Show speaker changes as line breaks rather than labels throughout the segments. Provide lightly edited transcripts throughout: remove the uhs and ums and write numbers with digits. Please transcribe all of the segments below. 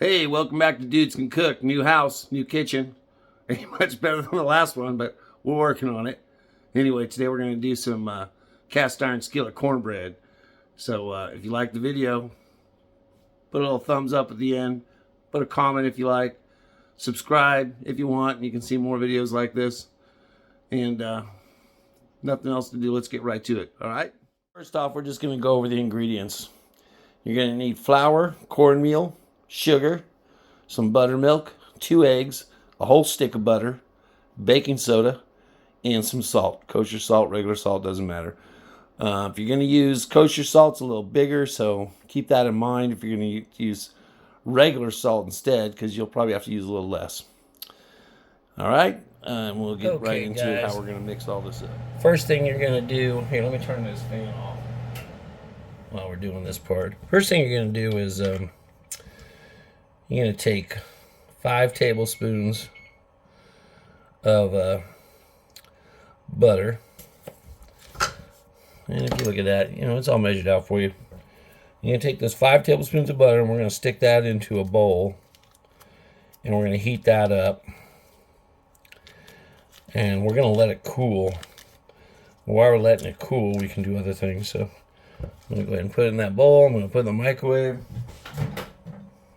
Hey, welcome back to Dudes Can Cook. New house, new kitchen. Ain't much better than the last one, but we're working on it. Anyway, today we're going to do some cast iron skillet cornbread. So if you like the video, put a little thumbs up at the end. Put a comment if you like. Subscribe if you want, and you can see more videos like this. And nothing else to do. Let's get right to it. All right? First off, we're just going to go over the ingredients. You're going to need flour, cornmeal, sugar, some buttermilk, 2 eggs, a whole stick of butter, baking soda, and some salt. Kosher salt, regular salt, doesn't matter. If you're going to use kosher salt, it's a little bigger, so keep that in mind if you're going to use regular salt instead, because you'll probably have to use a little less. All right, and we'll get right into it, how we're going to mix all this up. First thing you're going to do, here, let me turn this fan off while we're doing this part. First thing you're going to do is you're going to take 5 tablespoons of butter. And if you look at that, you know, it's all measured out for you. You're going to take those 5 tablespoons of butter and we're going to stick that into a bowl. And we're going to heat that up. And we're going to let it cool. While we're letting it cool, we can do other things. So I'm going to go ahead and put it in that bowl. I'm going to put it in the microwave.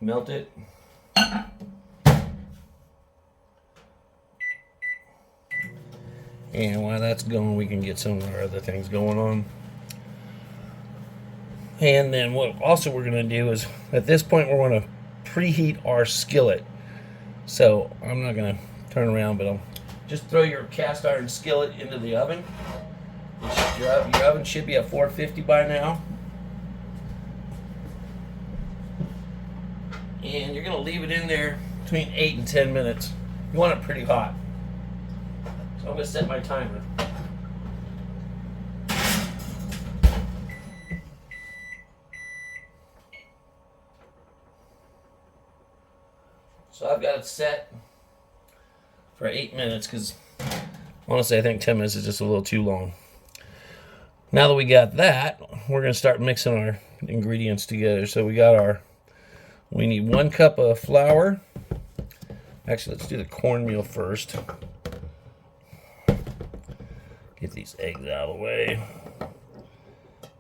Melt it. And while that's going, we can get some of our other things going on. And then what also we're going to do is, at this point, we're going to preheat our skillet. So I'm not going to turn around, but I'll just throw your cast iron skillet into the oven. Your oven should be at 450 by now. And you're going to leave it in there between 8 and 10 minutes. You want it pretty hot. So I'm going to set my timer. So I've got it set for 8 minutes because honestly I think 10 minutes is just a little too long. Now that we got that, we're going to start mixing our ingredients together. So we need 1 cup of flour. Actually, let's do the cornmeal first. Get these eggs out of the way.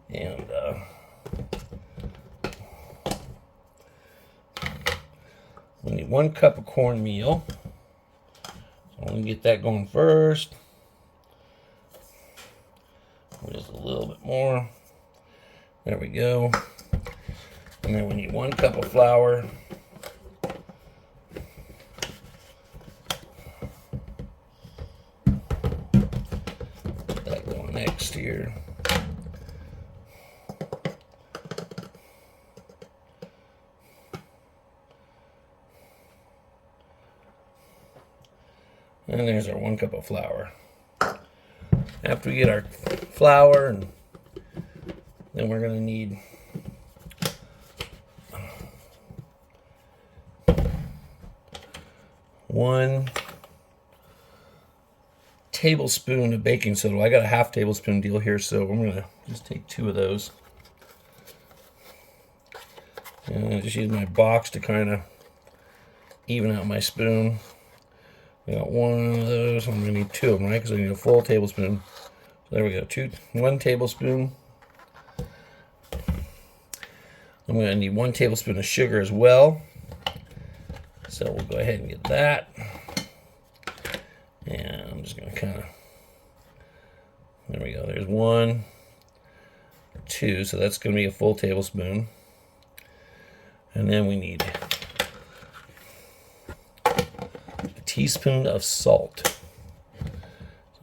And we need 1 cup of cornmeal. So I'm going to get that going first. Just a little bit more. There we go. And then we need 1 cup of flour. Get that going next here. And there's our 1 cup of flour. After we get our flour, and then we're going to need one tablespoon of baking soda. I got a half tablespoon deal here, so I'm going to just take 2 of those. And I just use my box to kind of even out my spoon. I got 1 of those. I'm going to need 2 of them, right? Because I need a full tablespoon. So there we go. 1 tablespoon. I'm going to need 1 tablespoon of sugar as well. So we'll go ahead and get that. And I'm just going to kind of, there we go. There's 1, 2. So that's going to be a full tablespoon. And then we need a teaspoon of salt. So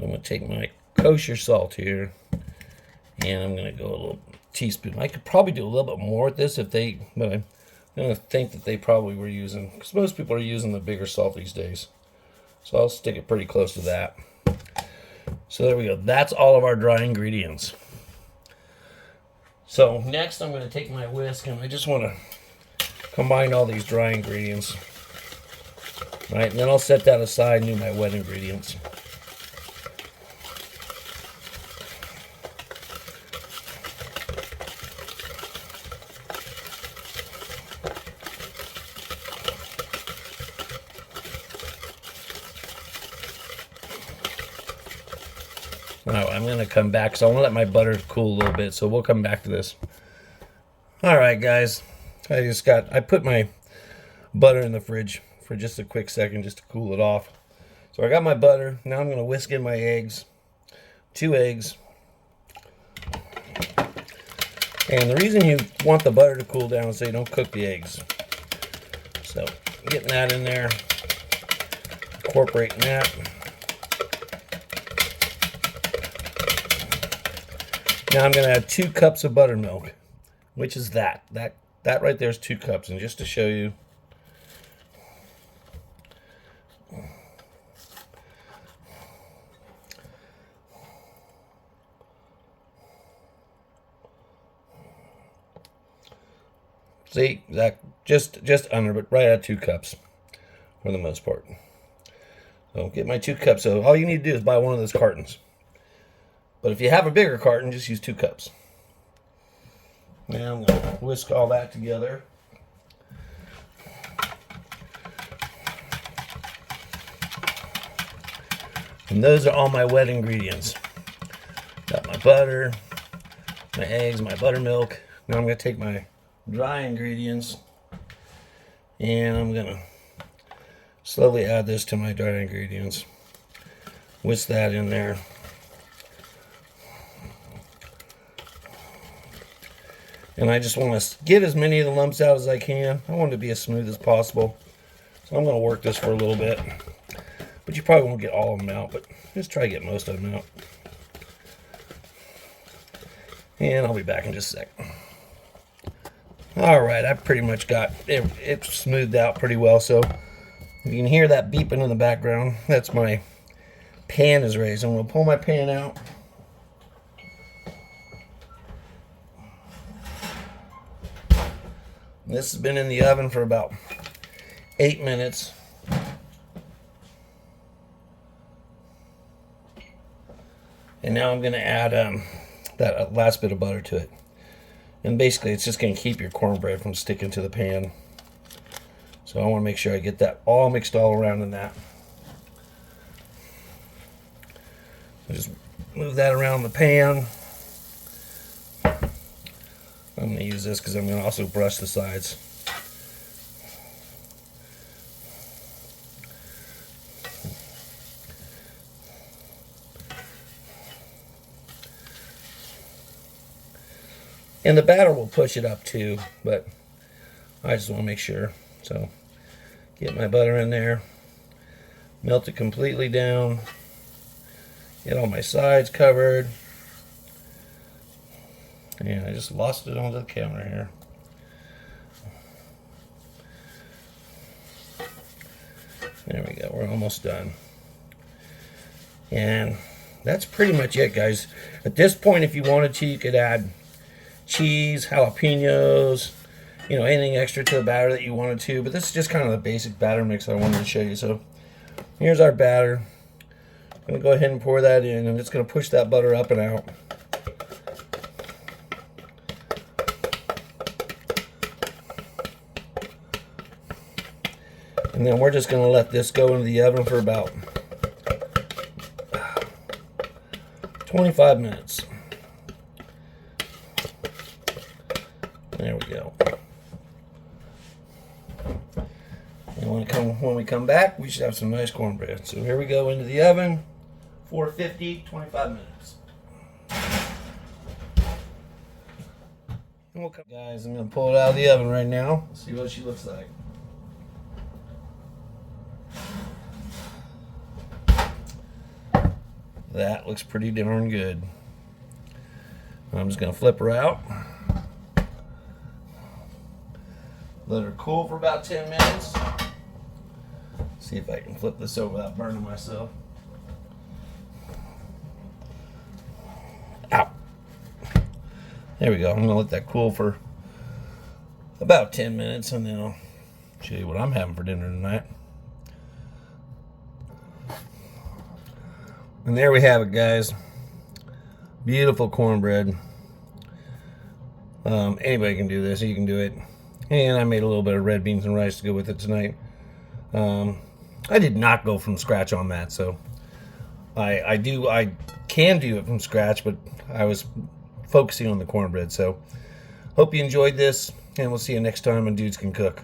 I'm going to take my kosher salt here, and I'm going to go a little teaspoon. I could probably do a little bit more with this but I'm going to think that they probably were using, because most people are using the bigger salt these days. So I'll stick it pretty close to that. So there we go. That's all of our dry ingredients. So next I'm going to take my whisk, and I just want to combine all these dry ingredients. Right, and then I'll set that aside and do my wet ingredients. Alright, I'm going to come back because I want to let my butter cool a little bit, so we'll come back to this. Alright guys, I put my butter in the fridge for just a quick second just to cool it off. So I got my butter. Now I'm going to whisk in my eggs. 2 eggs. And the reason you want the butter to cool down is so you don't cook the eggs. So getting that in there, incorporating that. Now I'm going to add 2 cups of buttermilk, which is that right there is 2 cups. And just to show you, see, that just under, but right at 2 cups for the most part. So get my 2 cups. So all you need to do is buy one of those cartons. But if you have a bigger carton, just use 2 cups. Now I'm going to whisk all that together. And those are all my wet ingredients. Got my butter, my eggs, my buttermilk. Now I'm going to take my dry ingredients and I'm going to slowly add this to my dry ingredients. Whisk that in there. And I just want to get as many of the lumps out as I can. I want it to be as smooth as possible. So I'm going to work this for a little bit. But you probably won't get all of them out, but just try to get most of them out. And I'll be back in just a sec. Alright, I pretty much got it smoothed out pretty well. So you can hear that beeping in the background. That's my pan is raised. I'm going to pull my pan out. This has been in the oven for about 8 minutes. And now I'm going to add that last bit of butter to it. And basically it's just going to keep your cornbread from sticking to the pan. So I want to make sure I get that all mixed all around in that. I'll just move that around the pan. I'm going to use this because I'm going to also brush the sides. And the batter will push it up too, but I just want to make sure. So get my butter in there, melt it completely down, get all my sides covered. And I just lost it onto the counter here. There we go, we're almost done. And that's pretty much it, guys. At this point, if you wanted to, you could add cheese, jalapenos, you know, anything extra to the batter that you wanted to. But this is just kind of the basic batter mix that I wanted to show you. So here's our batter. I'm going to go ahead and pour that in. I'm just going to push that butter up and out. And then we're just going to let this go into the oven for about 25 minutes. There we go. And when we come back, we should have some nice cornbread. So here we go into the oven, 450, 25 minutes. And we'll come, guys, I'm going to pull it out of the oven right now. See what she looks like. That looks pretty darn good. I'm just going to flip her out. Let her cool for about 10 minutes. See if I can flip this over without burning myself. Ow. There we go. I'm going to let that cool for about 10 minutes and then I'll show you what I'm having for dinner tonight. And there we have it, guys. Beautiful cornbread. Anybody can do this. You can do it. And I made a little bit of red beans and rice to go with it tonight. I did not go from scratch on that, so I can do it from scratch, but I was focusing on the cornbread. So hope you enjoyed this, and we'll see you next time on Dudes Can Cook.